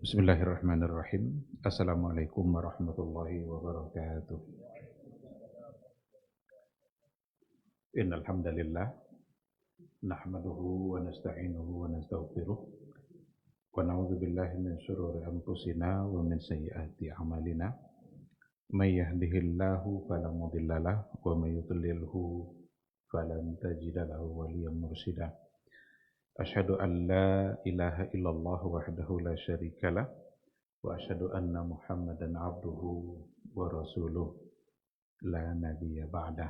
Bismillahirrahmanirrahim. Assalamualaikum warahmatullahi wabarakatuh. Innal hamdalillah nahmaduhu wa nasta'inuhu wa nastaghfiruh wa na'udzu billahi min shururi anfusina wa min sayyiati a'malina. May yahdihillahu fala mudhillalah wa may yudlilhu falan tajida lahu waliyyan mursyida. Asyhadu an la ilaha illallah wahdahu la syarikalah wa asyhadu anna Muhammadan abduhu wa rasuluh la nabiyya ba'dah.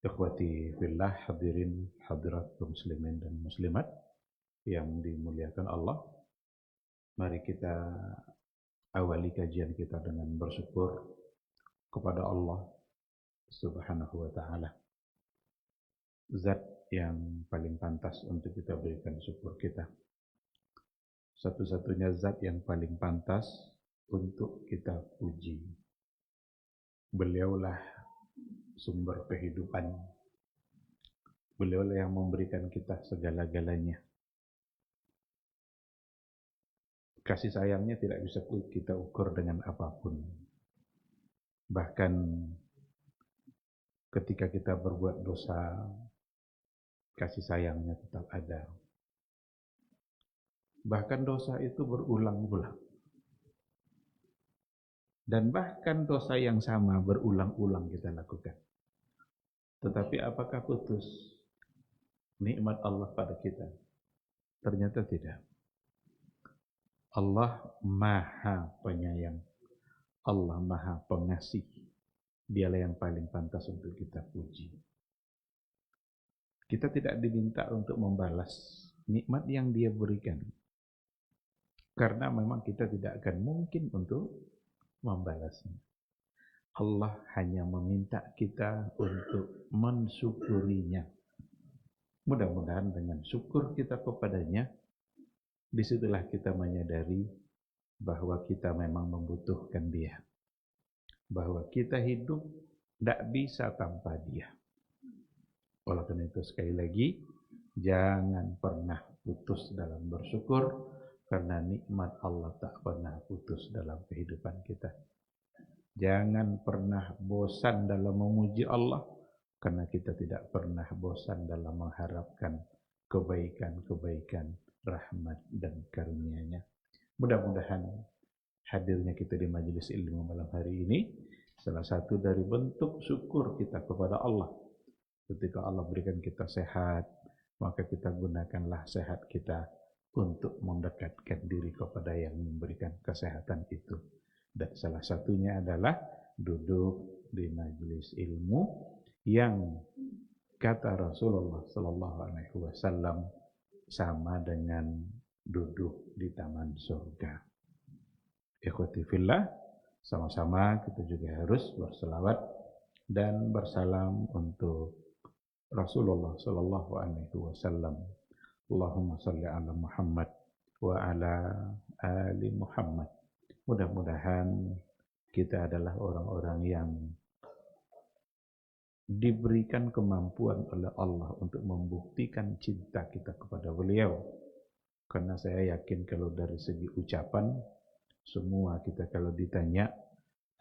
Ikhwati fillah, hadirin hadirat muslimin dan muslimat yang dimuliakan Allah. Mari kita awali kajian kita dengan bersyukur kepada Allah Subhanahu wa taala. Zat yang paling pantas untuk kita berikan syukur kita. Satu-satunya zat yang paling pantas untuk kita puji. Beliaulah sumber kehidupan. Beliaulah yang memberikan kita segala-galanya. Kasih sayangnya tidak bisa kita ukur dengan apapun. Bahkan ketika kita berbuat dosa, kasih sayangnya tetap ada. Bahkan dosa itu berulang-ulang. Dan bahkan dosa yang sama berulang-ulang kita lakukan. Tetapi apakah putus nikmat Allah pada kita? Ternyata tidak. Allah Maha Penyayang. Allah Maha Pengasih. Dialah yang paling pantas untuk kita puji. Kita tidak diminta untuk membalas nikmat yang Dia berikan. Karena memang kita tidak akan mungkin untuk membalasnya. Allah hanya meminta kita untuk mensyukurinya. Mudah-mudahan dengan syukur kita kepadanya, disitulah kita menyadari bahwa kita memang membutuhkan Dia. Bahwa kita hidup tidak bisa tanpa Dia. Oleh karena itu sekali lagi, jangan pernah putus dalam bersyukur, karena nikmat Allah tak pernah putus dalam kehidupan kita. Jangan pernah bosan dalam memuji Allah, karena kita tidak pernah bosan dalam mengharapkan kebaikan-kebaikan, rahmat dan karunia-Nya. Mudah-mudahan hadirnya kita di majelis ilmu malam hari ini salah satu dari bentuk syukur kita kepada Allah. Ketika Allah berikan kita sehat, maka kita gunakanlah sehat kita untuk mendekatkan diri kepada yang memberikan kesehatan itu. Dan salah satunya adalah duduk di majelis ilmu yang kata Rasulullah Sallallahu Alaihi Wasallam sama dengan duduk di taman surga. Ikhwati fillah, sama-sama kita juga harus berselawat dan bersalam untuk Rasulullah Sallallahu Alaihi Wasallam. Allahumma salli ala Muhammad wa ala ali Muhammad. Mudah-mudahan kita adalah orang-orang yang diberikan kemampuan oleh Allah untuk membuktikan cinta kita kepada beliau. Karena saya yakin kalau dari segi ucapan, semua kita kalau ditanya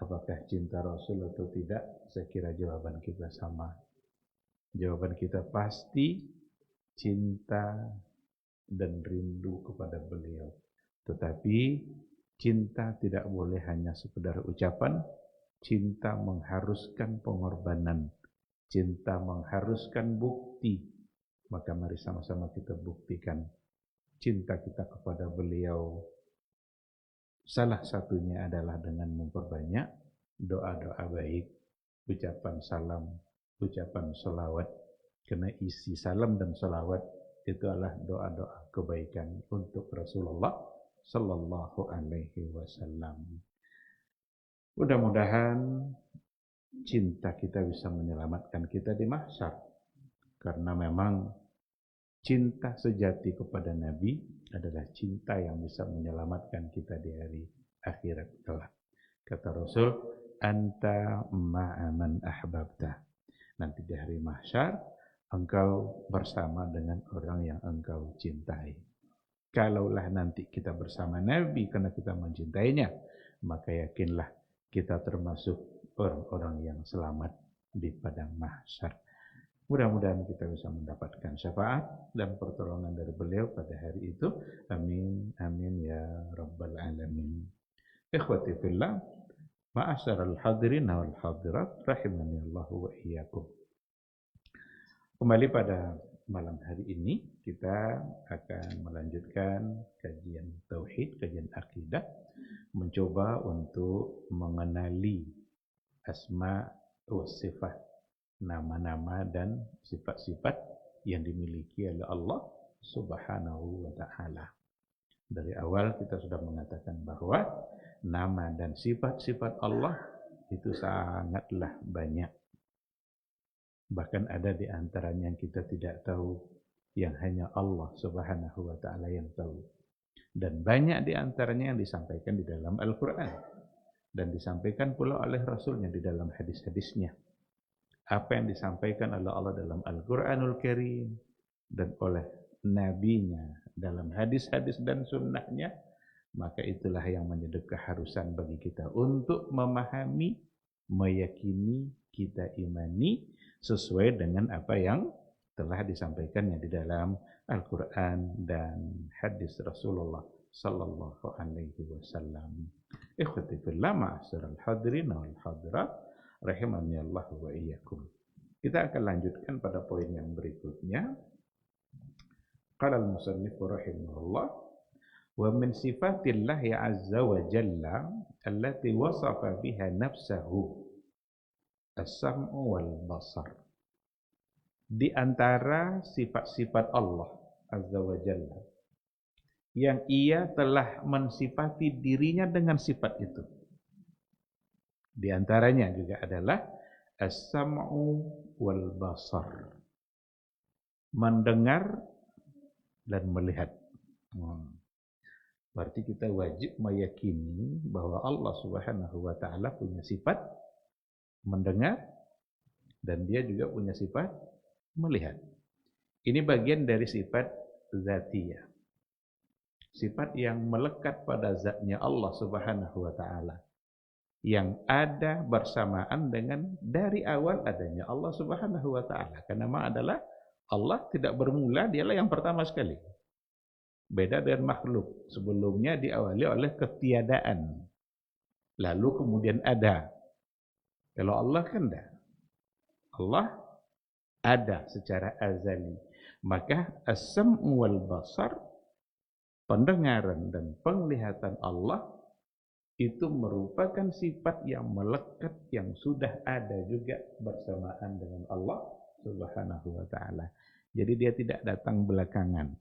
apakah cinta Rasul atau tidak, saya kira jawaban kita sama. Jawaban kita pasti cinta dan rindu kepada beliau. Tetapi cinta tidak boleh hanya sekedar ucapan. Cinta mengharuskan pengorbanan. Cinta mengharuskan bukti. Maka mari sama-sama kita buktikan cinta kita kepada beliau. Salah satunya adalah dengan memperbanyak doa-doa baik, ucapan salam, ucapan salawat. Karena isi salam dan salawat itu adalah doa-doa kebaikan untuk Rasulullah Sallallahu Alaihi Wasallam. Mudah-mudahan cinta kita bisa menyelamatkan kita di mahsyar. Karena memang cinta sejati kepada Nabi adalah cinta yang bisa menyelamatkan kita di hari akhirat kelak. Kata Rasul, anta ma'aman ahbabta. Nanti di hari mahsyar, engkau bersama dengan orang yang engkau cintai. Kalaulah nanti kita bersama Nabi karena kita mencintainya, maka yakinlah kita termasuk orang-orang yang selamat di padang mahsyar. Mudah-mudahan kita bisa mendapatkan syafaat dan pertolongan dari beliau pada hari itu. Amin, amin ya rabbal alamin. Ikhwati fillah, ma'asyaral hadirin wal hadirat, rahimani Allah wa iyyakum. Kembali pada malam hari ini, kita akan melanjutkan kajian tauhid, kajian akidah, mencoba untuk mengenali asma wa sifat, nama-nama dan sifat-sifat yang dimiliki oleh Allah Subhanahu wa ta'ala. Dari awal kita sudah mengatakan bahwa nama dan sifat-sifat Allah itu sangatlah banyak. Bahkan ada di antaranya yang kita tidak tahu, yang hanya Allah Subhanahu wa ta'ala yang tahu. Dan banyak di antaranya yang disampaikan di dalam Al-Quran. Dan disampaikan pula oleh Rasulnya di dalam hadis-hadisnya. Apa yang disampaikan oleh Allah dalam Al-Quranul Karim dan oleh Nabi-Nya dalam hadis-hadis dan sunnahnya, maka itulah yang menjadi keharusan bagi kita untuk memahami, meyakini, kita imani sesuai dengan apa yang telah disampaikannya di dalam Al-Quran dan hadis Rasulullah sallallahu alaihi wasallam. Ikhwati fillah, ma'asyiral hadirin wal hadirat, rahimani Allah wa iyyakum. Kita akan lanjutkan pada poin yang berikutnya. Qala al-musannif rahimahullah, wa min sifatillahi azza wa jalla allati wasafa biha nafsahu as-sam'u wal basar. Di antara sifat-sifat Allah azza wa jalla yang ia telah mensifati dirinya dengan sifat itu, di antaranya juga adalah as-sam'u wal basar, mendengar dan melihat. Berarti kita wajib meyakini bahwa Allah Subhanahu wa ta'ala punya sifat mendengar dan dia juga punya sifat melihat. Ini bagian dari sifat zatiyah. Sifat yang melekat pada zatnya Allah Subhanahu wa ta'ala, yang ada bersamaan dengan dari awal adanya Allah Subhanahu wa ta'ala. Karena nama adalah Allah tidak bermula, dialah yang pertama sekali. Beda dengan makhluk, sebelumnya diawali oleh ketiadaan, lalu kemudian ada. Kalau Allah kan tidak. Allah ada secara azali. Maka as-sam'u wal basar, pendengaran dan penglihatan Allah, itu merupakan sifat yang melekat, yang sudah ada juga bersamaan dengan Allah Subhanahu wa ta'ala. Jadi dia tidak datang belakangan.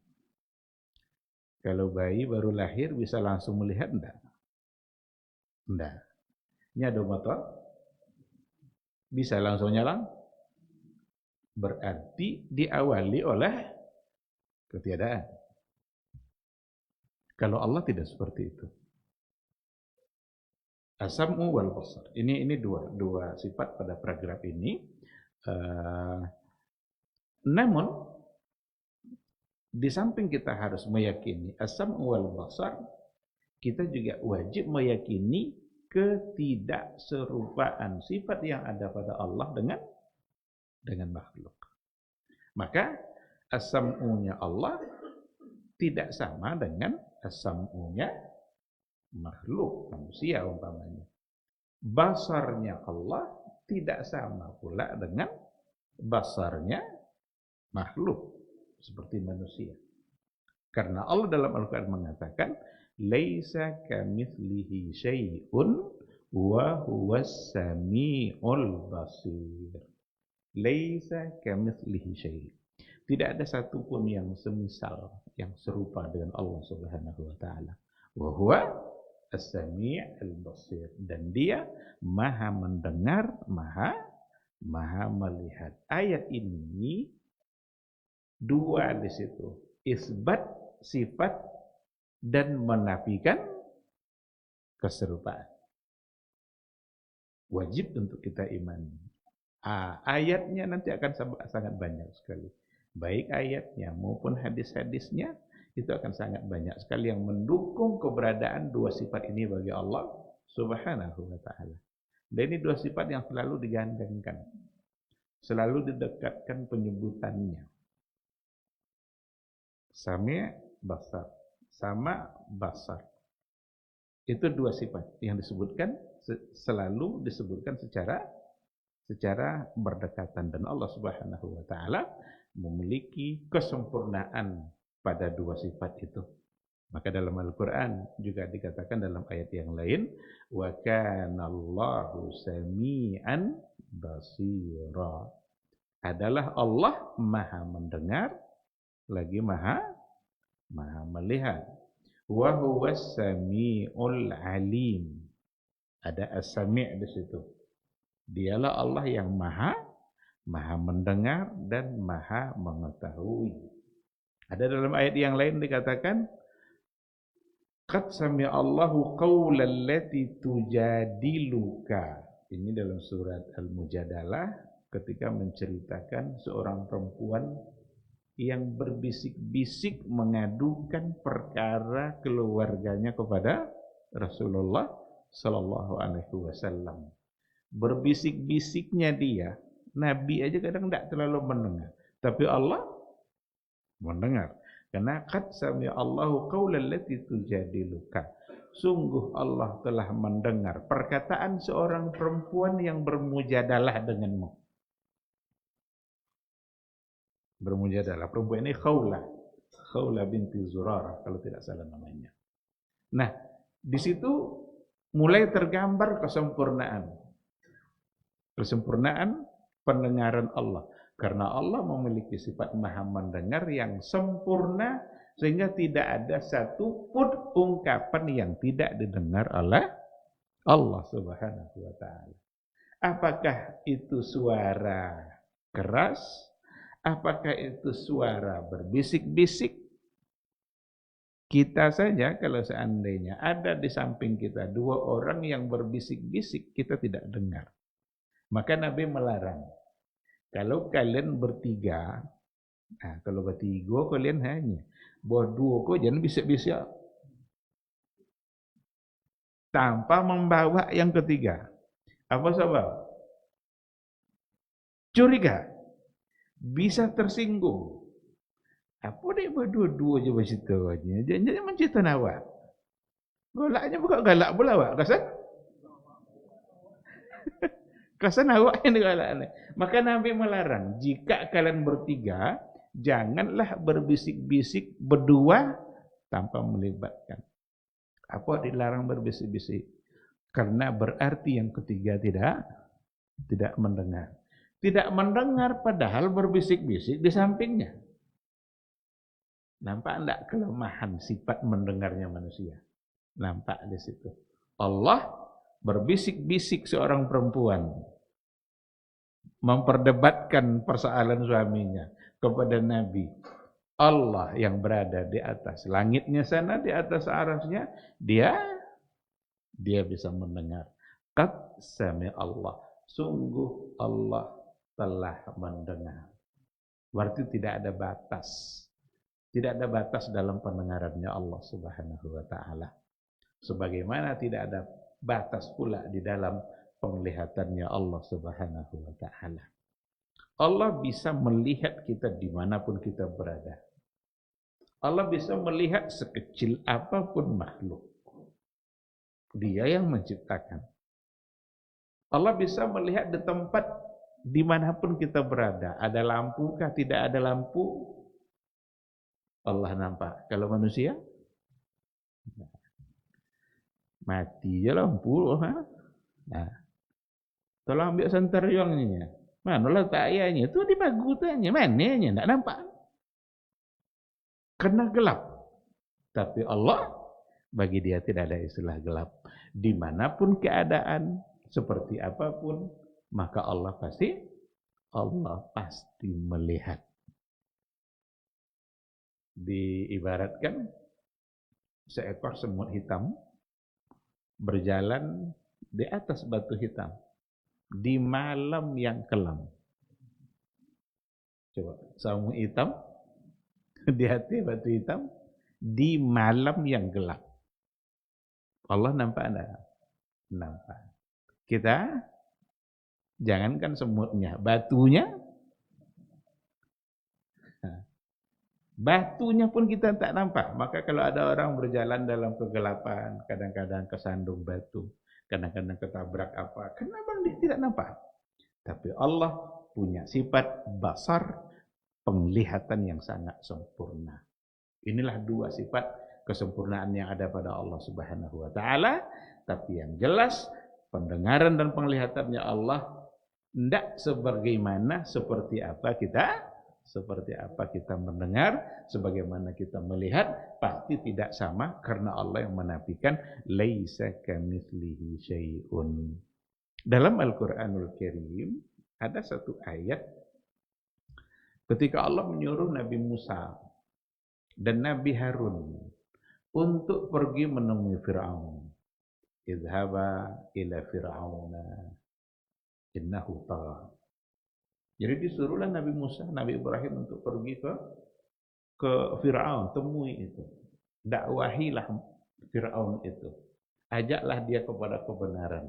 Kalau bayi baru lahir bisa langsung melihat enggak? Enggak. Ini ada motor, bisa langsung nyala? Berarti diawali oleh ketiadaan. Kalau Allah tidak seperti itu. As-sam'u wal basar. Ini dua sifat pada paragraf ini. Namun di samping kita harus meyakini as-sam'u wal basar, kita juga wajib meyakini ketidakserupaan sifat yang ada pada Allah dengan makhluk. Maka as-sam'unya Allah tidak sama dengan as-sam'unya makhluk, manusia umpamanya. Basarnya Allah tidak sama pula dengan basarnya makhluk seperti manusia. Karena Allah dalam Al-Quran mengatakan, laisa kamitslihi syai'un wa huwas samiul basir. Laisa kamitslihi syai'. Tidak ada satupun yang semisal, yang serupa dengan Allah Subhanahu wa ta'ala. Wa huwa as-sami' al-basir. Dan dia maha mendengar, maha melihat. Ayat ini dua di situ. Isbat sifat dan menafikan keserupaan. Wajib untuk kita imani. Ayatnya nanti akan sangat banyak sekali. Baik ayatnya maupun hadis-hadisnya itu akan sangat banyak sekali yang mendukung keberadaan dua sifat ini bagi Allah Subhanahu wa taala. Dan ini dua sifat yang selalu digandengkan, selalu didekatkan penyebutannya. Sami' basar, sama basar. Itu dua sifat yang disebutkan, selalu disebutkan secara berdekatan, dan Allah Subhanahu wa taala memiliki kesempurnaan pada dua sifat itu. Maka dalam Al-Qur'an juga dikatakan dalam ayat yang lain, wa kana Allahu sami'an basira. Adalah Allah Maha mendengar lagi Maha melihat. Wa huwas sami'ul alim. Ada as-sami' di situ. Dialah Allah yang maha mendengar dan maha mengetahui. Ada dalam ayat yang lain dikatakan, qad sami'a Allahu qaulal lati tujadiluka. Ini dalam surat Al-Mujadalah ketika menceritakan seorang perempuan yang berbisik-bisik mengadukan perkara keluarganya kepada Rasulullah sallallahu alaihi wasallam. Berbisik-bisiknya dia, Nabi aja kadang tidak terlalu mendengar, tapi Allah mendengar. Karena qad sami'a Allahu qaulal lati tujadiluka. Sungguh Allah telah mendengar perkataan seorang perempuan yang bermujadalah denganmu. Bermujadalah. Perempuan ini Khawlah binti Zurarah kalau tidak salah namanya. Nah, di situ mulai tergambar kesempurnaan pendengaran Allah. Karena Allah memiliki sifat maha mendengar yang sempurna, sehingga tidak ada satu pun ungkapan yang tidak didengar oleh Allah Subhanahu wa taala. Apakah itu suara keras? Apakah itu suara berbisik-bisik? Kita saja kalau seandainya ada di samping kita dua orang yang berbisik-bisik, kita tidak dengar. Maka Nabi melarang. Kalau kalian bertiga, kalau bertiga kalian hanya berdua kok jangan bisik-bisik tanpa membawa yang ketiga. Apa sebab? Curiga, bisa tersinggung. Apa dia berdua-dua je bercerita aja? Jangan mencerita awak. Golaknya bukan galak pula awak, kasan? Kasan awak yang galak ni. Maka Nabi melarang, jika kalian bertiga, janganlah berbisik-bisik berdua tanpa melibatkan. Apa dilarang berbisik-bisik? Karena berarti yang ketiga tidak mendengar. Tidak mendengar padahal berbisik-bisik di sampingnya. Nampak enggak kelemahan sifat mendengarnya manusia? Nampak di situ. Allah berbisik-bisik seorang perempuan memperdebatkan persoalan suaminya kepada Nabi. Allah yang berada di atas langitnya sana, di atas arasnya, dia bisa mendengar. Qad sami'a Allah. Sungguh Allah telah mendengar. Berarti tidak ada batas. Tidak ada batas dalam pendengarannya Allah Subhanahu wa taala. Sebagaimana tidak ada batas pula di dalam penglihatannya Allah Subhanahu wa taala. Allah bisa melihat kita dimanapun kita berada. Allah bisa melihat sekecil apapun makhluk. Dia yang menciptakan. Allah bisa melihat di tempat dimanapun kita berada. Ada lampu kah? Tidak ada lampu? Allah nampak. Kalau manusia? Mati je lampu. Nah, tolong ambil sentariongnya. Mana letak ayahnya? Itu di bagu tanya. Mananya? Tak nampak. Karena gelap. Tapi Allah, bagi dia tidak ada istilah gelap. Dimanapun keadaan, seperti apapun, maka Allah pasti melihat. Diibaratkan seekor semut hitam berjalan di atas batu hitam di malam yang kelam. Coba, semut hitam di hati batu hitam di malam yang gelap. Allah nampak enggak? Nampak. Kita jangankan semutnya, batunya pun kita tak nampak. Maka kalau ada orang berjalan dalam kegelapan, kadang-kadang kesandung batu, kadang-kadang ketabrak apa, kenapa dia tidak nampak? Tapi Allah punya sifat basar, penglihatan yang sangat sempurna. Inilah dua sifat kesempurnaan yang ada pada Allah Subhanahu wa taala. Tapi yang jelas, pendengaran dan penglihatannya Allah tidak sebagaimana seperti apa kita mendengar, sebagaimana kita melihat, pasti tidak sama, karena Allah yang menafikan laisa kamitslihi syai'un. Dalam Al-Qur'anul Karim ada satu ayat ketika Allah menyuruh Nabi Musa dan Nabi Harun untuk pergi menemui Fir'aun. Idhaba ila Fir'auna innahu tagha. Jadi disuruhlah Nabi Musa, Nabi Ibrahim untuk pergi ke Fir'aun, temui itu. Dakwahilah Fir'aun itu. Ajaklah dia kepada kebenaran.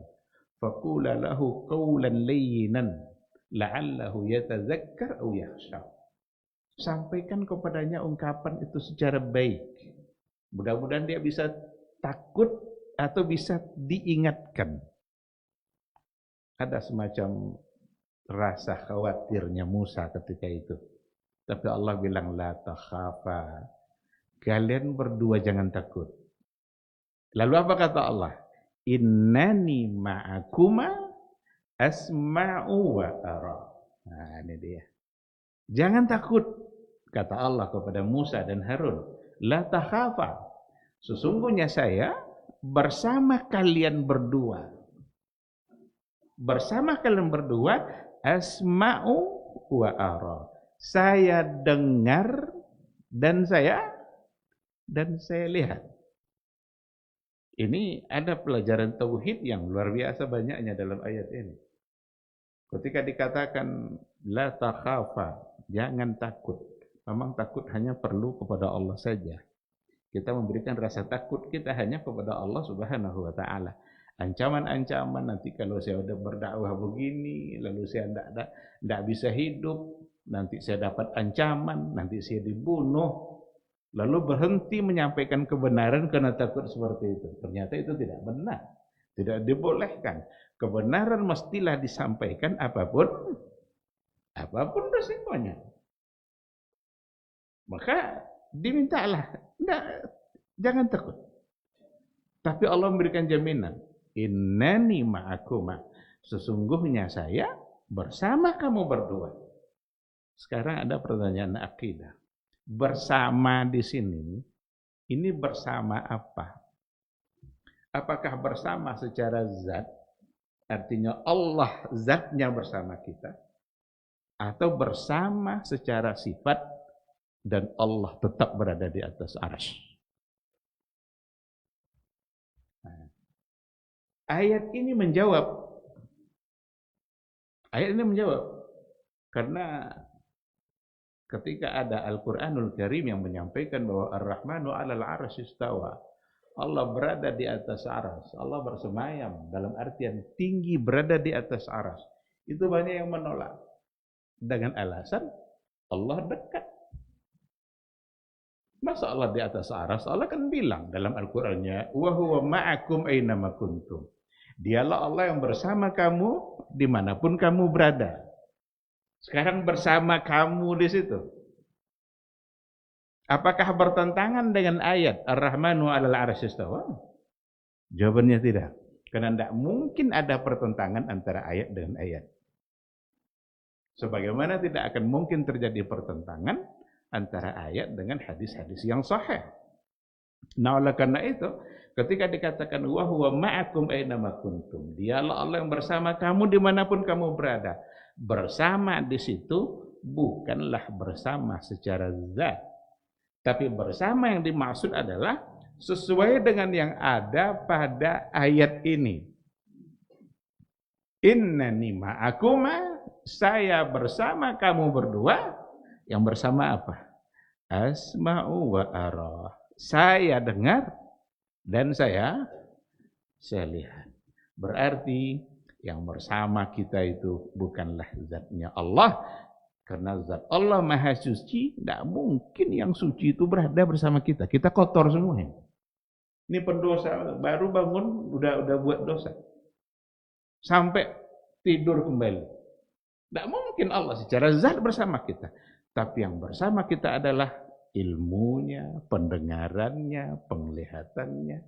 Faqula lahu qawlan layyinan la'allahu yatazakkar aw yakhsha. Sampaikan kepadanya ungkapan itu secara baik. Mudah-mudahan dia bisa takut atau bisa diingatkan. Ada semacam rasa khawatirnya Musa ketika itu. Tapi Allah bilang la takhafa. Kalian berdua jangan takut. Lalu apa kata Allah? Innani ma'akuma asma'u wa ara. Nah, ini dia. Jangan takut, kata Allah kepada Musa dan Harun. La takhafa. Sesungguhnya saya bersama kalian berdua. Bersama kalian berdua, asma'u wa ara. Saya dengar dan saya lihat. Ini ada pelajaran tauhid yang luar biasa banyaknya dalam ayat ini. Ketika dikatakan la takhafa, jangan takut. Memang takut hanya perlu kepada Allah saja. Kita memberikan rasa takut kita hanya kepada Allah Subhanahu wa taala. Ancaman-ancaman nanti kalau saya sudah berdakwah begini, lalu saya tidak bisa hidup, nanti saya dapat ancaman, nanti saya dibunuh. Lalu berhenti menyampaikan kebenaran karena takut seperti itu. Ternyata itu tidak benar. Tidak dibolehkan. Kebenaran mestilah disampaikan apapun resikonya. Maka dimintalah, jangan takut. Tapi Allah memberikan jaminan. Innani ma'akuma. Sesungguhnya saya bersama kamu berdua. Sekarang ada pertanyaan akidah. Bersama di sini, ini bersama apa? Apakah bersama secara zat, artinya Allah zatnya bersama kita, atau bersama secara sifat dan Allah tetap berada di atas arsy? Nah, ayat ini menjawab. Karena ketika ada Al-Quranul Karim yang menyampaikan bahwa Ar-Rahmanu 'alal 'arsy istawa. Allah berada di atas arsy. Allah bersemayam dalam artian tinggi berada di atas arsy. Itu banyak yang menolak dengan alasan Allah dekat. Masa Allah di atas arsy? Allah kan bilang dalam Al-Qur'annya, "Wa huwa ma'akum aina ma kuntum." Dialah Allah yang bersama kamu dimanapun kamu berada. Sekarang bersama kamu di situ. Apakah bertentangan dengan ayat Ar-Rahmanu 'alal 'arsy istawa? Jawabannya tidak. Karena tidak mungkin ada pertentangan antara ayat dengan ayat. Sebagaimana tidak akan mungkin terjadi pertentangan antara ayat dengan hadis-hadis yang sahih. Nah, oleh karena itu, ketika dikatakan wa huwa ma'akum aina ma kuntum, dialah Allah yang bersama kamu dimanapun kamu berada. Bersama di situ bukanlah bersama secara zat, tapi bersama yang dimaksud adalah sesuai dengan yang ada pada ayat ini. Innani ma'akuma, saya bersama kamu berdua. Yang bersama apa? Asma'u wa ara. saya dengar, dan saya lihat. Berarti yang bersama kita itu bukanlah zatnya Allah, karena zat Allah maha suci, tidak mungkin yang suci itu berada bersama kita. Kita kotor semua. Ini pendosa baru bangun udah buat dosa, sampai tidur kembali. Tidak mungkin Allah secara zat bersama kita. Tapi yang bersama kita adalah ilmunya, pendengarannya, penglihatannya.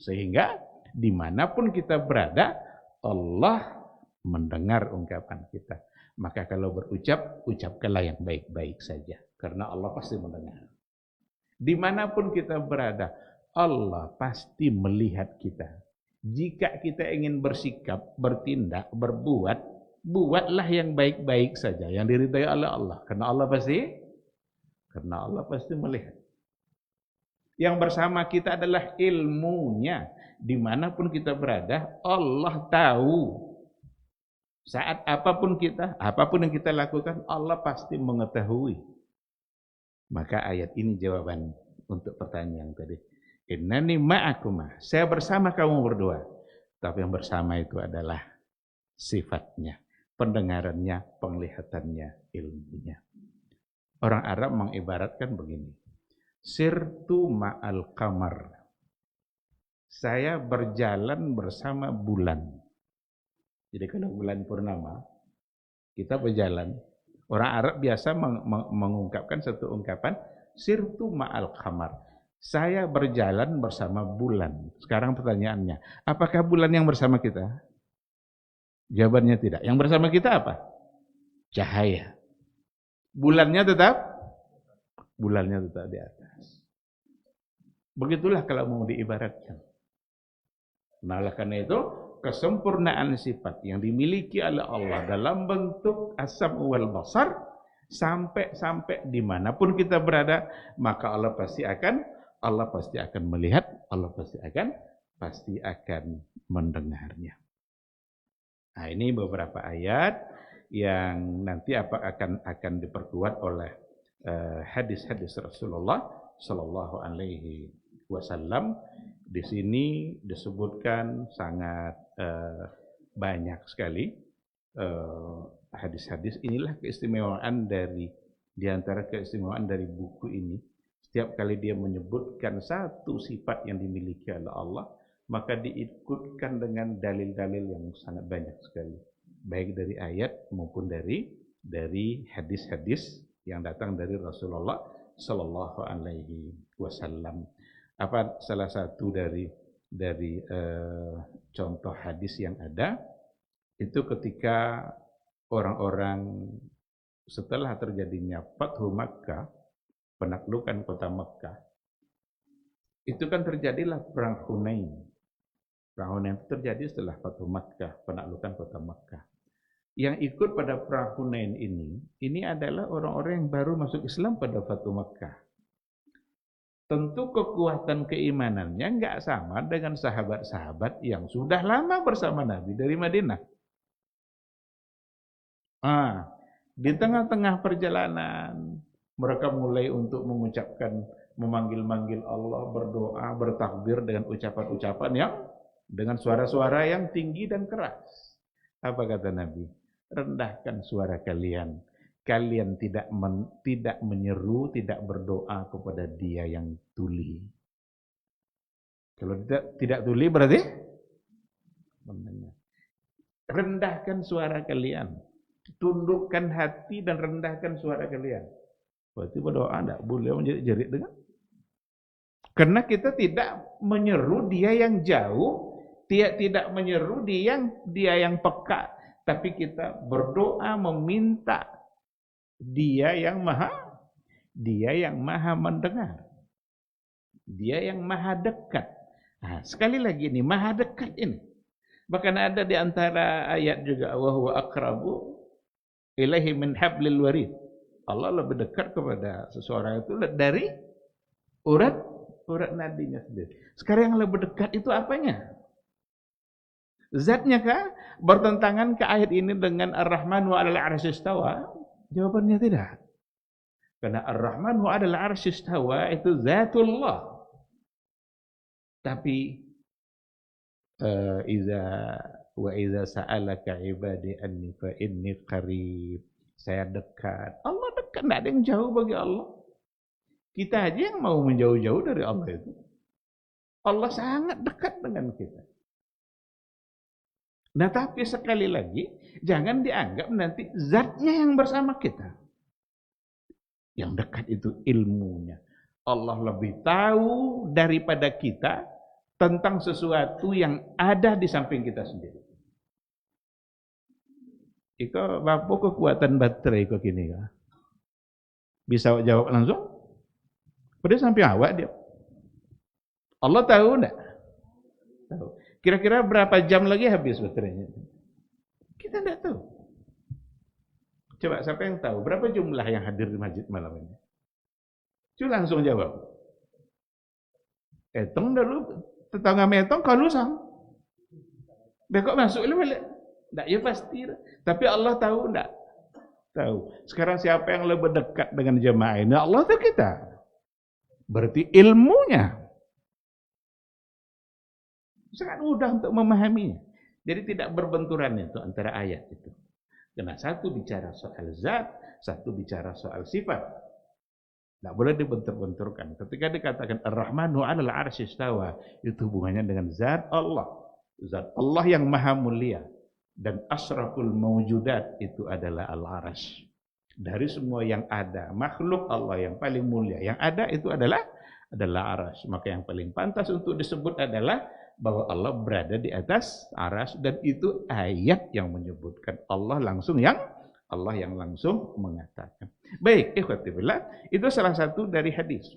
Sehingga dimanapun kita berada, Allah mendengar ungkapan kita. Maka kalau berucap, ucapkanlah yang baik-baik saja. Karena Allah pasti mendengar. Dimanapun kita berada, Allah pasti melihat kita. Jika kita ingin bersikap, bertindak, berbuat, buatlah yang baik-baik saja, yang diridai oleh Allah. Karena Allah pasti melihat. Yang bersama kita adalah ilmunya. Dimanapun kita berada, Allah tahu. Saat apapun yang kita lakukan, Allah pasti mengetahui. Maka ayat ini jawaban untuk pertanyaan tadi. Innani ma'akumah. Saya bersama kamu berdua. Tapi yang bersama itu adalah sifatnya, pendengarannya, penglihatannya, ilmunya. Orang Arab mengibaratkan begini. Sirtu ma'al qamar. Saya berjalan bersama bulan. Jadi kalau bulan purnama, kita berjalan. Orang Arab biasa mengungkapkan satu ungkapan, sirtu ma'al qamar. Saya berjalan bersama bulan. Sekarang pertanyaannya, apakah bulan yang bersama kita? Jawabannya tidak. Yang bersama kita apa? Cahaya. Bulannya tetap di atas. Begitulah kalau mau diibaratkan. Nah, oleh karena itu, kesempurnaan sifat yang dimiliki oleh Allah dalam bentuk as-sam'u wal basar, sampai dimanapun kita berada, maka Allah pasti akan melihat, Allah pasti akan mendengarnya. Nah, ini beberapa ayat yang nanti akan diperkuat oleh hadis-hadis Rasulullah Sallallahu Alaihi Wasallam. Di sini disebutkan sangat banyak sekali hadis-hadis. Inilah keistimewaan di antara keistimewaan dari buku ini. Setiap kali dia menyebutkan satu sifat yang dimiliki oleh Allah, maka diikutkan dengan dalil-dalil yang sangat banyak sekali, baik dari ayat maupun dari hadis-hadis yang datang dari Rasulullah Sallallahu Alaihi Wasallam. Apa salah satu dari contoh hadis yang ada itu ketika orang-orang setelah terjadinya Fathu Makkah, penaklukan kota Makkah, itu kan terjadilah perang Hunain. Perang Hunain itu terjadi setelah Fathu Makkah, penaklukan kota Makkah. Yang ikut pada perang Hunain ini adalah orang-orang yang baru masuk Islam pada Fathu Makkah. Tentu kekuatan keimanannya enggak sama dengan sahabat-sahabat yang sudah lama bersama Nabi dari Madinah. Di tengah-tengah perjalanan, mereka mulai untuk memanggil-manggil Allah, berdoa, bertakbir dengan ucapan-ucapan yang dengan suara-suara yang tinggi dan keras. Apa kata Nabi? Rendahkan suara kalian. Kalian tidak menyeru, tidak berdoa kepada Dia yang tuli. Kalau tidak tuli berarti mendengar. Rendahkan suara kalian, tundukkan hati dan rendahkan suara kalian. Berarti berdoa tidak boleh menjerit-jerit dengan. Karena kita tidak menyeru Dia yang jauh, tidak menyeru Dia yang peka, tapi kita berdoa meminta Dia yang maha mendengar. Dia yang maha dekat. Nah, sekali lagi ini maha dekat ini. Bahkan ada di antara ayat juga wa huwa aqrabu ilaihi min hablil warid. Allah lebih dekat kepada seseorang itu dari urat nadinya sendiri. Sekarang yang lebih dekat itu apanya? Zatnya kah? Bertentangan ke ayat ini dengan Ar-Rahman wa 'alal 'arsy istawa? Jawabannya tidak. Karena Ar-Rahman wa 'alal 'arsy istawa itu zatullah. Tapi iza sa'alaka ibadi anni fa inni qarib. Saya dekat. Allah dekat, tidak ada yang jauh bagi Allah. Kita aja yang mau menjauh-jauh dari Allah itu. Allah sangat dekat dengan kita. Nah, tapi sekali lagi, jangan dianggap nanti zatnya yang bersama kita. Yang dekat itu ilmunya. Allah lebih tahu daripada kita tentang sesuatu yang ada di samping kita sendiri. Iko bapak kekuatan baterai kok gini kan? Bisa jawab langsung? Pada sampai awak dia. Allah tahu enggak? Tahu. Kira-kira berapa jam lagi habis baterainya? Kita enggak tahu. Coba siapa yang tahu berapa jumlah yang hadir di masjid malam ini? Coba langsung jawab. Etong dulu tetangga metong kalau sang. Bekok masuk lu balik. Enggak, ya pasti. Tapi Allah tahu enggak? Tahu. Sekarang siapa yang lebih dekat dengan jemaah ini? Allah atau kita? Berarti ilmunya sangat mudah untuk memahaminya. Jadi tidak berbenturan itu antara ayat itu. Karena satu bicara soal zat, satu bicara soal sifat. Tidak boleh dibentur-benturkan. Ketika dikatakan Ar-Rahmanu 'alal 'arsy istawa, itu hubungannya dengan zat Allah. Zat Allah yang maha mulia. Dan asraful mawjudat itu adalah al-'arsy. Dari semua yang ada, makhluk Allah yang paling mulia yang ada itu adalah 'arsy. Maka yang paling pantas untuk disebut adalah bahwa Allah berada di atas 'arsy, dan itu ayat yang menyebutkan Allah yang langsung mengatakan. Baik, ikhwati billah, itu salah satu dari hadis.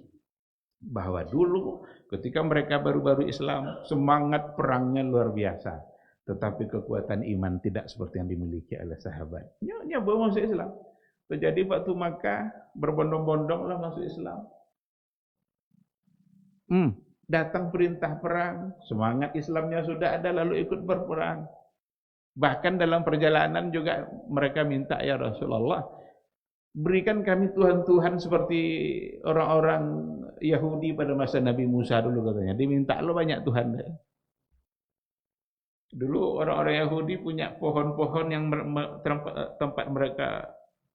Bahwa dulu ketika mereka baru-baru Islam, semangat perangnya luar biasa. Tetapi kekuatan iman tidak seperti yang dimiliki oleh sahabat. Nyoba masuk Islam. Terjadi waktu Makkah, berbondong-bondonglah masuk Islam. Datang perintah perang, semangat Islamnya sudah ada, lalu ikut berperang. Bahkan dalam perjalanan juga mereka minta, ya Rasulullah, berikan kami Tuhan-Tuhan seperti orang-orang Yahudi pada masa Nabi Musa dulu katanya. Diminta lo banyak Tuhan. Dulu orang-orang Yahudi punya pohon-pohon yang tempat mereka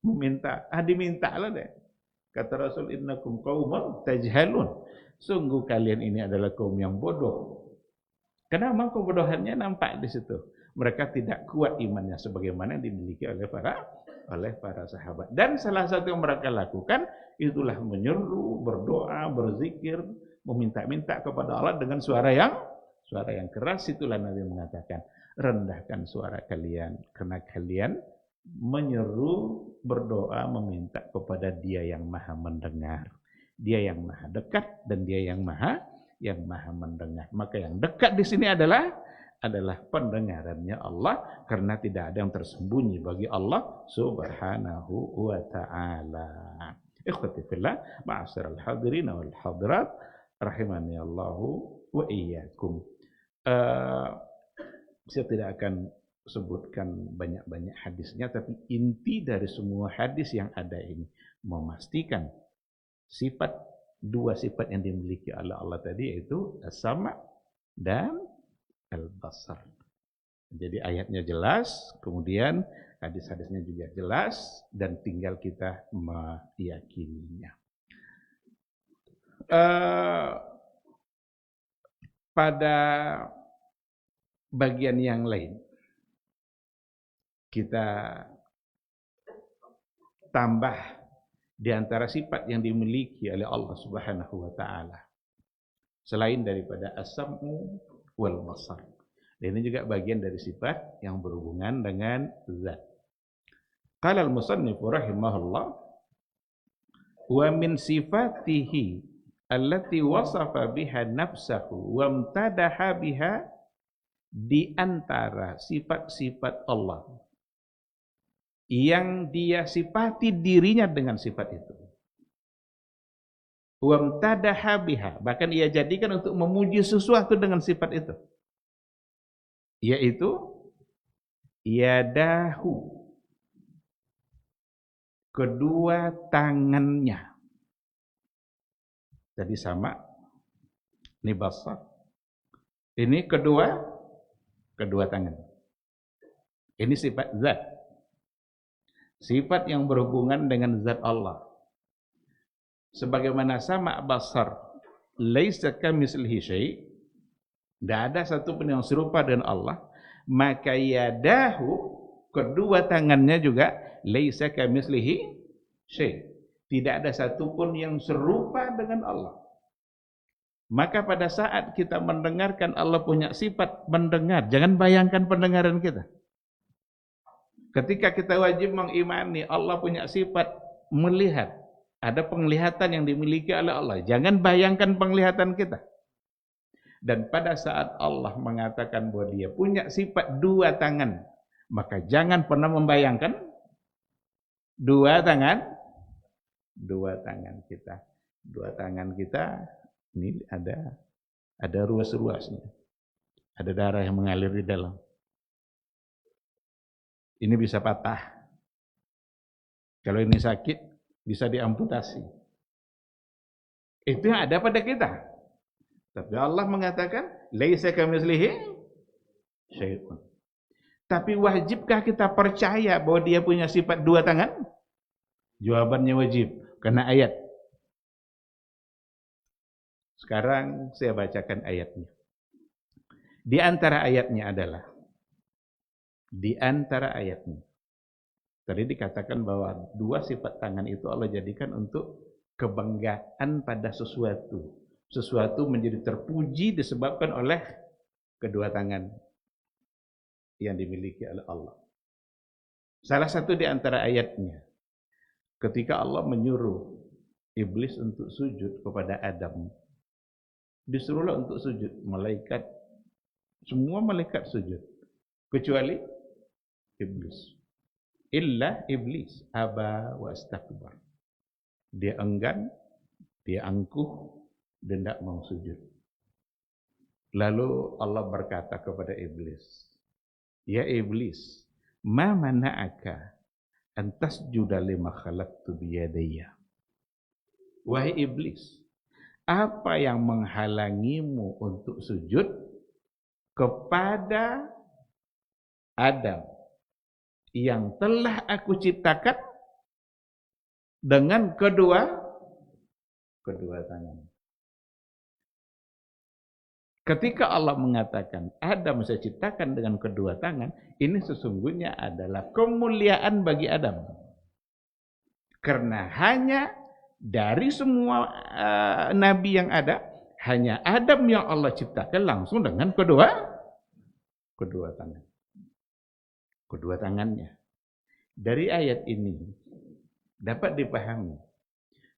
meminta. Diminta lah deh. Kata Rasul, innakum qaumun tajhalun. Sungguh kalian ini adalah kaum yang bodoh. Karena memang kebodohannya nampak di situ. Mereka tidak kuat imannya sebagaimana yang dimiliki oleh para sahabat. Dan salah satu yang mereka lakukan itulah menyeru, berdoa, berzikir, meminta-minta kepada Allah dengan suara yang keras. Itulah Nabi mengatakan, rendahkan suara kalian karena kalian menyeru, berdoa, meminta kepada Dia yang Maha mendengar. Dia yang maha dekat dan Dia yang maha mendengar. Maka yang dekat di sini adalah pendengarannya Allah, karena tidak ada yang tersembunyi bagi Allah Subhanahu wa taala. Ikhwati fillah, ma'asyiral hadirin wal hadirat, rahimani Allahu wa iyyakum. Saya tidak akan sebutkan banyak-banyak hadisnya, tapi inti dari semua hadis yang ada ini memastikan dua sifat yang dimiliki oleh Allah tadi, yaitu as-sama' dan al-basar. Jadi ayatnya jelas, kemudian hadis-hadisnya juga jelas, dan tinggal kita meyakininya. Pada bagian yang lain, kita tambah di antara sifat yang dimiliki oleh Allah Subhanahu wa taala selain daripada as-sam'u wal basar. Dan ini juga bagian dari sifat yang berhubungan dengan zat. Qala al-musannif rahimahullah, wa min sifatihi allati wasafa biha nafsahu wa amtadaha biha, di antara sifat-sifat Allah yang Dia sifati dirinya dengan sifat itu. Wamtadaha biha, bahkan Ia jadikan untuk memuji sesuatu dengan sifat itu, yaitu yadahu, kedua tangannya. Jadi sama, ini basar. Ini kedua tangan. Ini sifat zat. Sifat yang berhubungan dengan zat Allah. Sebagaimana sama basar, laisa kamitslihi syai', tidak ada satu pun yang serupa dengan Allah, maka yadahu, kedua tangannya juga laisa kamitslihi syai'. Tidak ada satu pun yang serupa dengan Allah. Maka pada saat kita mendengarkan Allah punya sifat mendengar, jangan bayangkan pendengaran kita. Ketika kita wajib mengimani Allah punya sifat melihat, ada penglihatan yang dimiliki oleh Allah. Jangan bayangkan penglihatan kita. Dan pada saat Allah mengatakan bahwa dia punya sifat dua tangan, maka jangan pernah membayangkan dua tangan kita. Dua tangan kita ini ada ruas-ruasnya. Ada darah yang mengalir di dalam. Ini bisa patah. Kalau ini sakit, bisa diamputasi. Itu yang ada pada kita. Tapi Allah mengatakan, laisa kamitslihi syai'un. Tapi wajibkah kita percaya bahwa dia punya sifat dua tangan? Jawabannya wajib, karena ayat. Sekarang saya bacakan ayatnya. Di antara ayatnya adalah, tadi dikatakan bahwa dua sifat tangan itu Allah jadikan untuk kebanggaan pada sesuatu. Sesuatu menjadi terpuji disebabkan oleh kedua tangan yang dimiliki oleh Allah. Salah satu di antara ayatnya, ketika Allah menyuruh iblis untuk sujud kepada Adam, disuruhlah untuk sujud. Semua malaikat sujud, kecuali iblis. Illa iblis aba wa astakbar. Dia enggan, dia angkuh, dan tidak mau sujud. Lalu Allah berkata kepada iblis, ya iblis, ma mana'aka an tasjuda lima khalaqtu biyadayya. Wahai iblis, apa yang menghalangimu untuk sujud kepada Adam yang telah aku ciptakan dengan kedua tangan. Ketika Allah mengatakan Adam saya ciptakan dengan kedua tangan, ini sesungguhnya adalah kemuliaan bagi Adam. Karena hanya dari semua nabi yang ada, hanya Adam yang Allah ciptakan langsung dengan kedua tangan. Kedua tangannya. Dari ayat ini dapat dipahami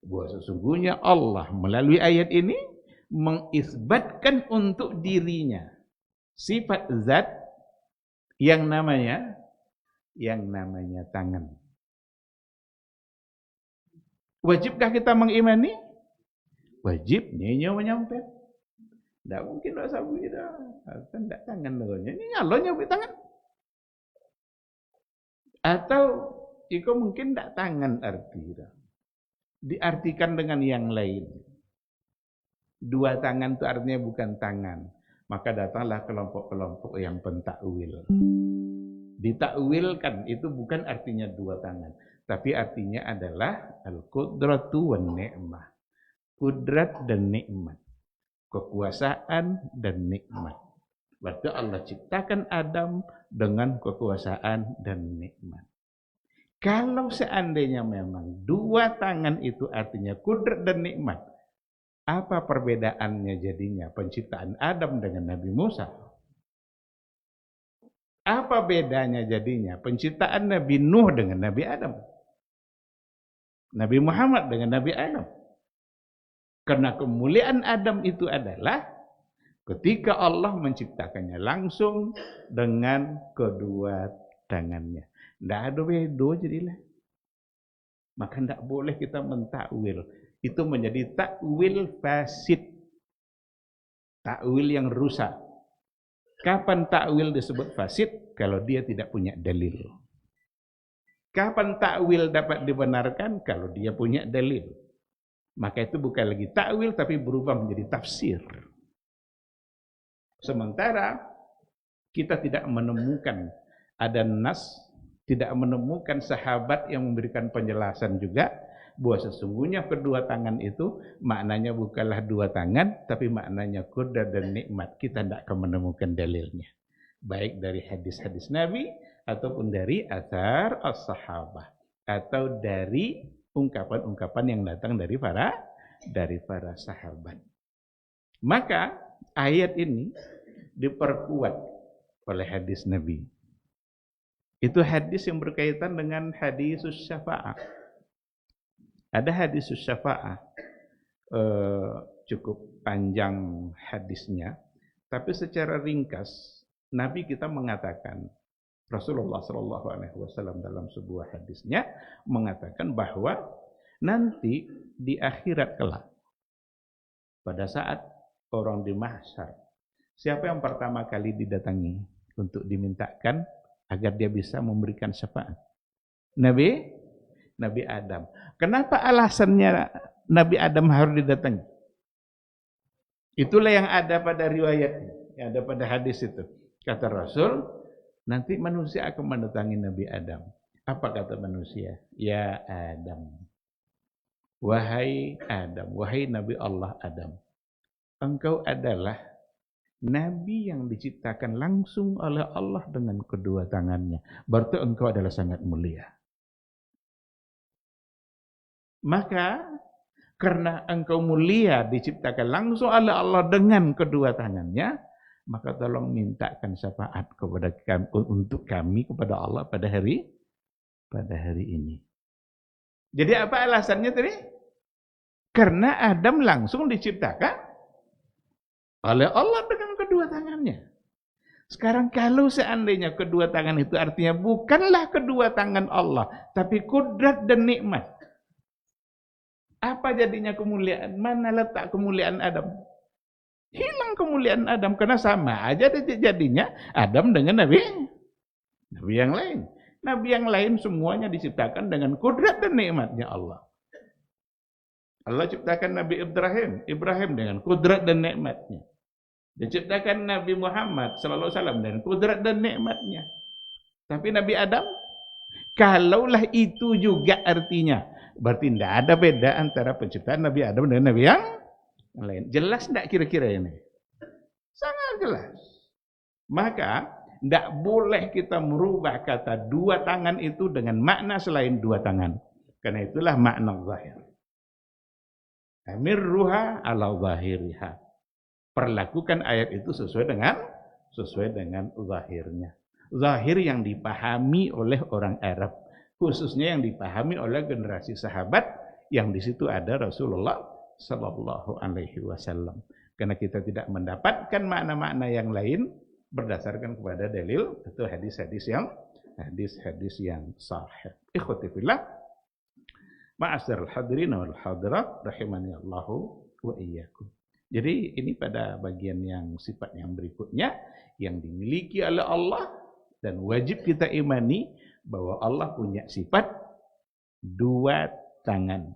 bahwa sesungguhnya Allah melalui ayat ini mengisbatkan untuk dirinya sifat zat yang namanya tangan. Wajibkah kita mengimani? Wajib, nyenyo menyampai. Tidak mungkin dosa begitu. Kan tidak tangan dulunya. Ini Allah nyampai tangan. Atau jika mungkin tidak tangan arti. Diartikan dengan yang lain. Dua tangan itu artinya bukan tangan. Maka datanglah kelompok-kelompok yang pentakwil. Ditakwilkan itu bukan artinya dua tangan. Tapi artinya adalah al-qudratu wan ni'mah. Kudrat dan nikmat. Kekuasaan dan nikmat. Berarti Allah ciptakan Adam dengan kekuasaan dan nikmat. Kalau seandainya memang dua tangan itu artinya kudrat dan nikmat, apa perbedaannya jadinya penciptaan Adam dengan Nabi Musa? Apa bedanya jadinya penciptaan Nabi Nuh dengan Nabi Adam? Nabi Muhammad dengan Nabi Adam? Karena kemuliaan Adam itu adalah ketika Allah menciptakannya langsung dengan kedua tangannya. Tidak ada beda jadilah. Maka tidak boleh kita mentakwil. Itu menjadi takwil fasid. Takwil yang rusak. Kapan takwil disebut fasid? Kalau dia tidak punya dalil. Kapan takwil dapat dibenarkan? Kalau dia punya dalil. Maka itu bukan lagi takwil tapi berubah menjadi tafsir. Sementara kita tidak menemukan ada nas, tidak menemukan sahabat yang memberikan penjelasan juga bahwa sesungguhnya kedua tangan itu maknanya bukanlah dua tangan, tapi maknanya qudrat dan nikmat. Kita tidak akan menemukan dalilnya, baik dari hadis-hadis Nabi ataupun dari athar as-sahabah atau dari ungkapan-ungkapan yang datang dari para sahabat. Maka ayat ini diperkuat oleh hadis Nabi. Itu hadis yang berkaitan dengan hadisus syafa'ah. Ada hadisus syafa'ah, cukup panjang hadisnya, tapi secara ringkas Nabi kita mengatakan, Rasulullah SAW dalam sebuah hadisnya mengatakan bahwa nanti di akhirat kelak, pada saat orang di mahsyar, siapa yang pertama kali didatangi untuk dimintakan agar dia bisa memberikan syafaat? Nabi Adam. Kenapa alasannya Nabi Adam harus didatangi? Itulah yang ada pada riwayat, yang ada pada hadis itu. Kata Rasul, nanti manusia akan mendatangi Nabi Adam. Apa kata manusia? Ya Adam. Wahai Adam, wahai Nabi Allah Adam. Engkau adalah Nabi yang diciptakan langsung oleh Allah dengan kedua tangannya. Berarti engkau adalah sangat mulia. Maka karena engkau mulia diciptakan langsung oleh Allah dengan kedua tangannya, maka tolong mintakan syafaat kepada kami, untuk kami kepada Allah pada hari ini. Jadi apa alasannya tadi? Karena Adam langsung diciptakan oleh Allah dengan kedua tangannya. Sekarang kalau seandainya kedua tangan itu artinya bukanlah kedua tangan Allah, tapi kudrat dan nikmat. Apa jadinya kemuliaan? Mana letak kemuliaan Adam? Hilang kemuliaan Adam, karena sama aja jadinya Adam dengan Nabi yang lain. Nabi yang lain semuanya diciptakan dengan kudrat dan nikmatnya Allah. Allah ciptakan Nabi Ibrahim dengan kudrat dan nikmatnya. Diciptakan Nabi Muhammad sallallahu alaihi wasallam dengan kudrat dan nikmatnya. Tapi Nabi Adam, kalaulah itu juga artinya, berarti tidak ada beda antara penciptaan Nabi Adam dengan Nabi yang lain. Jelas tidak kira-kira ini? Sangat jelas. Maka tidak boleh kita merubah kata dua tangan itu dengan makna selain dua tangan. Karena itulah makna zahir. Amirruha ala zahiriha. Perlakukan ayat itu sesuai dengan zahirnya. Zahir yang dipahami oleh orang Arab, khususnya yang dipahami oleh generasi sahabat yang di situ ada Rasulullah sallallahu alaihi wasallam. Karena kita tidak mendapatkan makna-makna yang lain berdasarkan kepada dalil atau hadis-hadis yang sahih. Ikhwati fillah, ma'asyiral hadirin wal hadirat rahimani Allahu wa iyyakum. Jadi ini pada bagian yang sifat yang berikutnya yang dimiliki oleh Allah dan wajib kita imani bahwa Allah punya sifat dua tangan.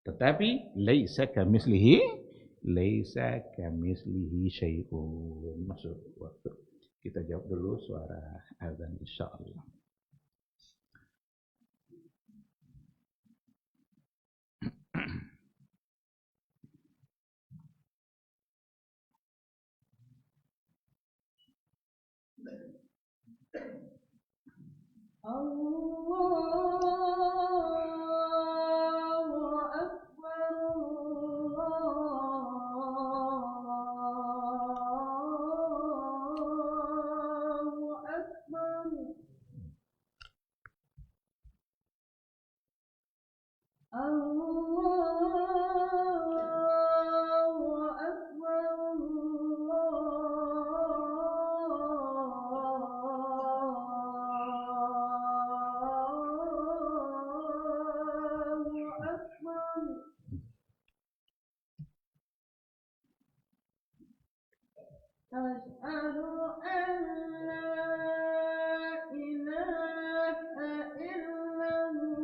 Tetapi laisa kamislihi syai'un. Masuk waktu. Kita jawab dulu suara azan insyaallah. Allahu Akbar, Allahu Akbar, Allahu Akbar, Asyhadu an la ilaha illallah.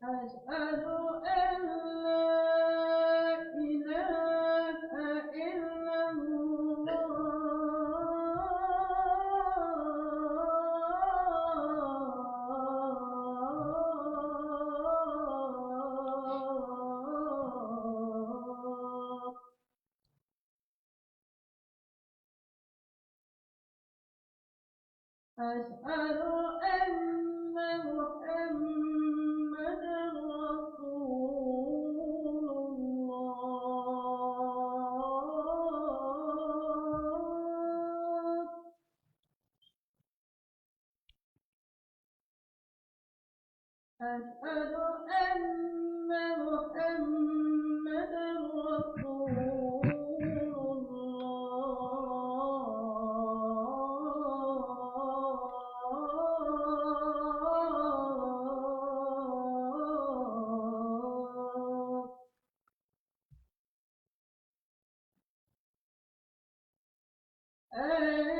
أشهد أن لا إله إلا الله أشهد أن محمدا رسول الله أشهد أن محمدا رسول الله حي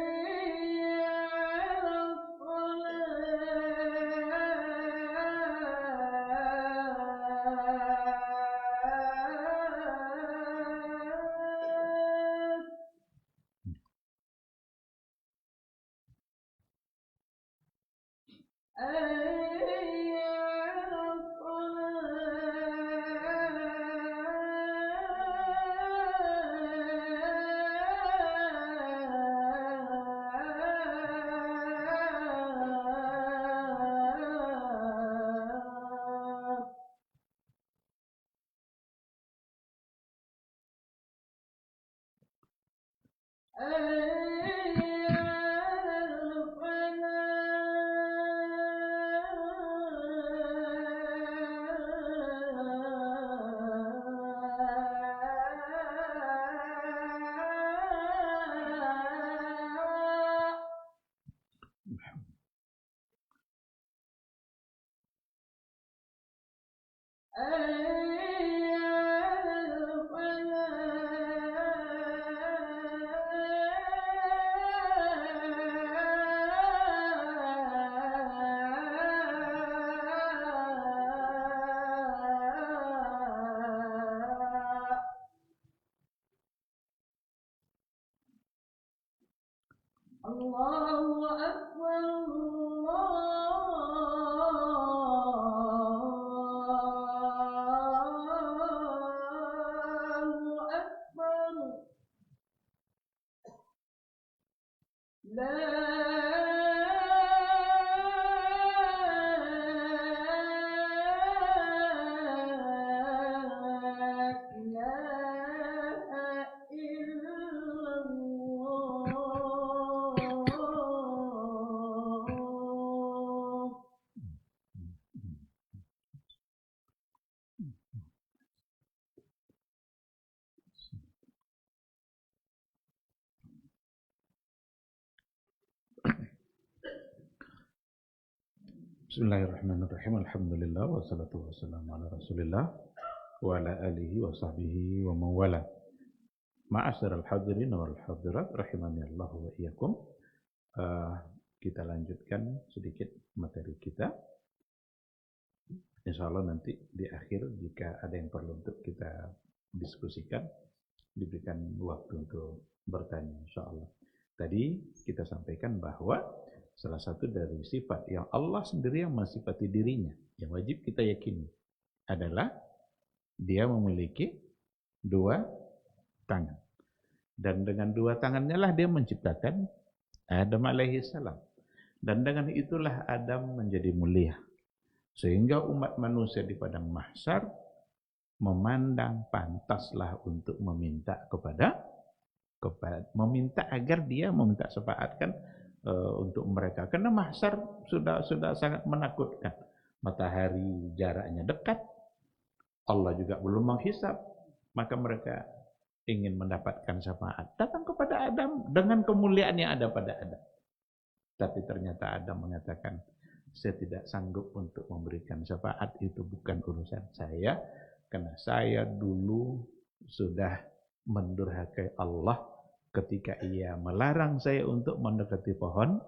على الصلاة حي على الصلاة حي على الفلاح حي على الفلاح الله أكبر الله أكبر لا إله إلا الله Bismillahirrahmanirrahim. Alhamdulillah wassalatu wassalamu ala Rasulillah wa ala alihi wa sahbihi wa mawala. Ma'asyiral hadirin wal hadirat rahimani Allah wa iyyakum. Kita lanjutkan sedikit materi kita. Insyaallah nanti di akhir jika ada yang perlu untuk kita diskusikan diberikan waktu untuk bertanya insyaallah. Tadi kita sampaikan bahwa salah satu dari sifat yang Allah sendiri yang mensifati dirinya, yang wajib kita yakini adalah dia memiliki dua tangan. Dan dengan dua tangannya lah dia menciptakan Adam alaihi salam. Dan dengan itulah Adam menjadi mulia. Sehingga umat manusia di padang mahsyar memandang pantaslah untuk meminta meminta agar dia meminta syafaatkan untuk mereka, karena mahsyar sudah sangat menakutkan. Matahari jaraknya dekat, Allah juga belum menghisab, maka mereka ingin mendapatkan syafaat. Datang kepada Adam dengan kemuliaan yang ada pada Adam. Tapi ternyata Adam mengatakan, saya tidak sanggup untuk memberikan syafaat, itu bukan urusan saya, karena saya dulu sudah mendurhakai Allah ketika ia melarang saya untuk mendekati pohon,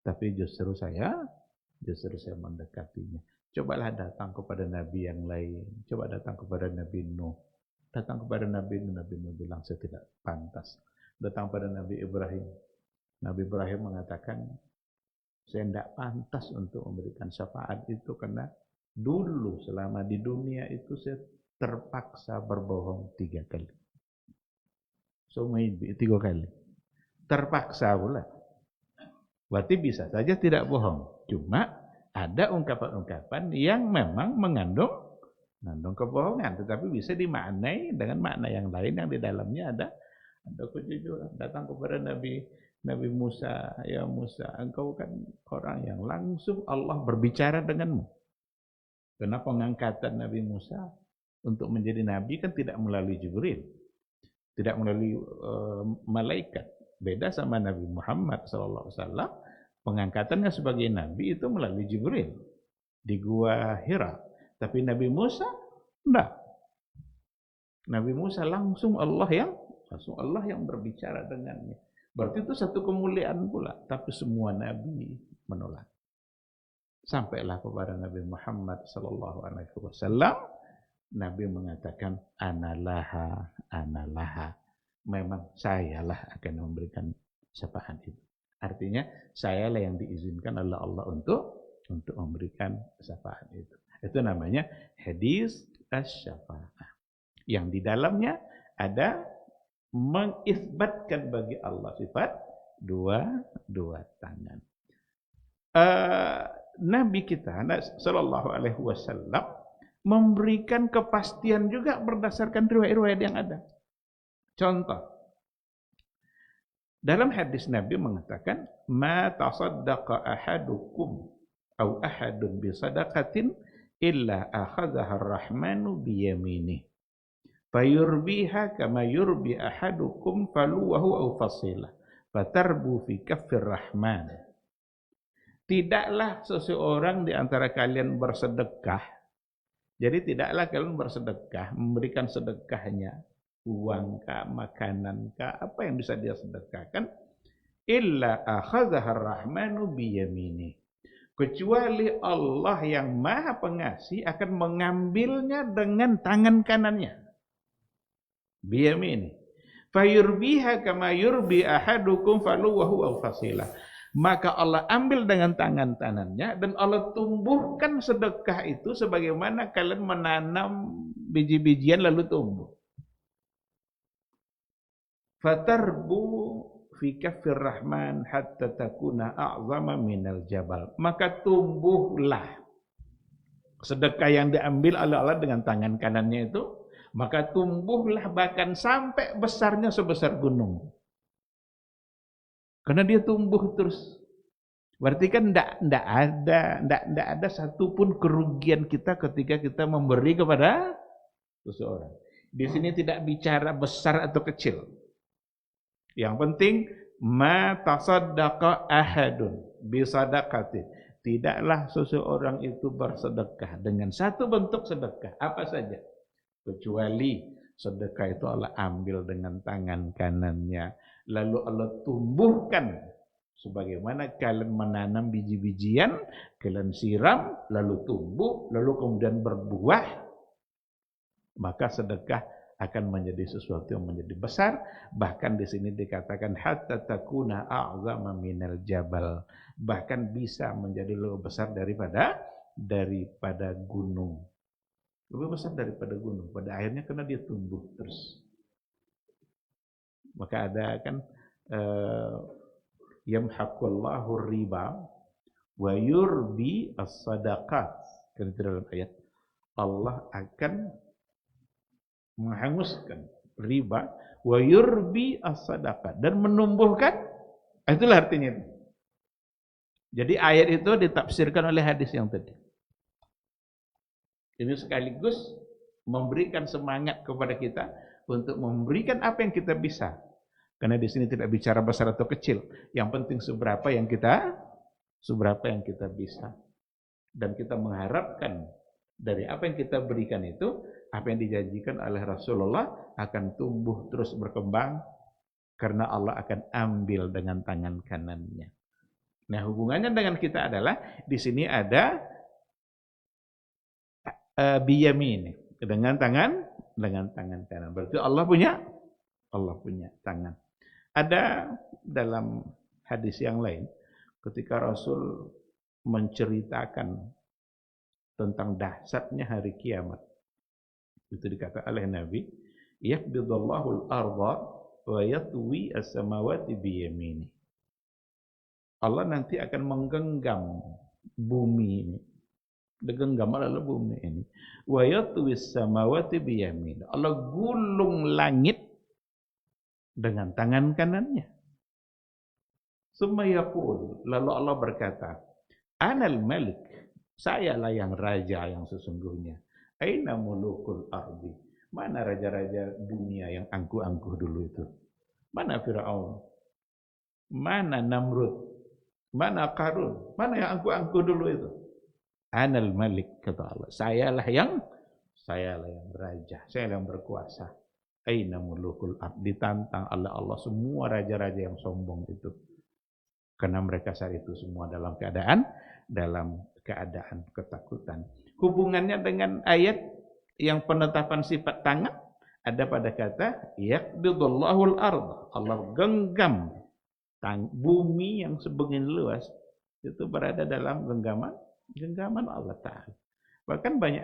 tapi justru saya mendekatinya. Cobalah datang kepada nabi yang lain, coba datang kepada Nabi Nuh. Datang kepada Nabi Nuh, Nabi Nuh bilang saya tidak pantas. Datang pada Nabi Ibrahim. Nabi Ibrahim mengatakan, saya tidak pantas untuk memberikan syafaat itu karena dulu selama di dunia itu saya terpaksa berbohong 3 kali. So maybe 3 kali. Terpaksa pula. Berarti bisa saja tidak bohong. Cuma ada ungkapan-ungkapan yang memang mengandung kebohongan, tetapi bisa dimaknai dengan makna yang lain yang di dalamnya ada kejujuran. Datang kepada Nabi Musa, ya Musa, engkau kan orang yang langsung Allah berbicara denganmu. Karena pengangkatan Nabi Musa untuk menjadi nabi kan tidak melalui Jibril, tidak melalui malaikat. Beda sama Nabi Muhammad SAW, pengangkatannya sebagai nabi itu melalui Jibril di Gua Hira. Tapi Nabi Musa enggak. Nabi Musa langsung Allah yang berbicara dengannya. Berarti itu satu kemuliaan pula. Tapi semua nabi menolak. Sampailah kepada Nabi Muhammad SAW, Nabi mengatakan analaha. Memang sayalah akan memberikan syafaat itu. Artinya sayalah yang diizinkan oleh Allah untuk memberikan syafaat itu. Itu namanya hadis asy-syafa'ah. Yang di dalamnya ada mengisbatkan bagi Allah sifat dua tangan. Nabi kita sallallahu alaihi wasallam memberikan kepastian juga berdasarkan riwayat-riwayat yang ada. Contoh, dalam hadis Nabi mengatakan, "Ma tasaddaqa ahadukum aw ahadun bi sadaqatin illa akhadhaha ar-rahmanu bi yaminih. Fayurbiha kama yurbi ahadukum faluwahu aw fasilah. Fatarbu fi kaffir rahman." Tidaklah seseorang di antara kalian bersedekah. Jadi tidaklah kalian bersedekah, memberikan sedekahnya, uang kah, makanan kah, apa yang bisa dia sedekahkan, illa akhadhaha ar-rahmanu biyamini, kecuali Allah yang Maha Pengasih akan mengambilnya dengan tangan kanannya. Biyamini. Fayurbiha kama yurbi ahadukum faluwahu aw fasilah. Maka Allah ambil dengan tangan kanannya dan Allah tumbuhkan sedekah itu sebagaimana kalian menanam biji-bijian lalu tumbuh. Fatarbu fi kaffir rahman hatta takuna a'zama minal jabal. Maka tumbuhlah sedekah yang diambil oleh Allah dengan tangan kanannya itu, maka tumbuhlah bahkan sampai besarnya sebesar gunung. Karena dia tumbuh terus. Berarti kan tidak ada satupun kerugian kita ketika kita memberi kepada seseorang. Di sini tidak bicara besar atau kecil. Yang penting ma tasaddaqa ahadun bi sadaqatin. Tidaklah seseorang itu bersedekah dengan satu bentuk sedekah apa saja, kecuali sedekah itu Allah ambil dengan tangan kanannya, lalu Allah tumbuhkan sebagaimana kalian menanam biji-bijian, kalian siram, lalu tumbuh, lalu kemudian berbuah, maka sedekah akan menjadi sesuatu yang menjadi besar. Bahkan di sini dikatakan hatta takuna a'zama minal jabal, bahkan bisa menjadi lebih besar daripada gunung. Lebih besar daripada gunung pada akhirnya karena dia tumbuh terus. Maka ada kan yamhaqullahu riba wa yurbi as-sadaqat. Kan dalam ayat Allah akan menghanguskan riba wa yurbi as-sadaqat dan menumbuhkan, itulah artinya itu. Jadi ayat itu ditafsirkan oleh hadis yang tadi. Ini sekaligus memberikan semangat kepada kita untuk memberikan apa yang kita bisa. Karena di sini tidak bicara besar atau kecil. Yang penting seberapa yang kita bisa. Dan kita mengharapkan dari apa yang kita berikan itu, apa yang dijanjikan oleh Rasulullah akan tumbuh terus berkembang karena Allah akan ambil dengan tangan kanannya. Nah, hubungannya dengan kita adalah di sini ada biyamini, dengan tangan kanan. Berarti Allah punya tangan. Ada dalam hadis yang lain ketika Rasul menceritakan tentang dahsyatnya hari kiamat. Itu dikatakan oleh Nabi, yaqbidullahu al-ardha wa yatwi as-samawati biyamini. Allah nanti akan menggenggam bumi ini. Digenggam oleh bumi ini. Wa yatwi as-samawati biyamini. Allah gulung langit dengan tangan kanannya. Summa yaqul, lalu Allah berkata, Anal malik, sayalah yang raja yang sesungguhnya. Aina mulukul ardi. Mana raja-raja dunia yang angkuh-angkuh dulu itu? Mana Fir'aun? Mana Namrud? Mana Qarun? Mana yang angkuh-angkuh dulu itu? Anal malik, kata Allah. Sayalah yang raja, saya yang berkuasa. Aina mulukul ardi. Ditantang oleh Allah semua raja-raja yang sombong itu. Karena mereka saat itu semua dalam keadaan ketakutan. Hubungannya dengan ayat yang penetapan sifat tangan ada pada kata yaqbidullahul ardh. Allah genggam bumi yang sebegini luas itu berada dalam genggaman Allah Ta'ala. Bahkan banyak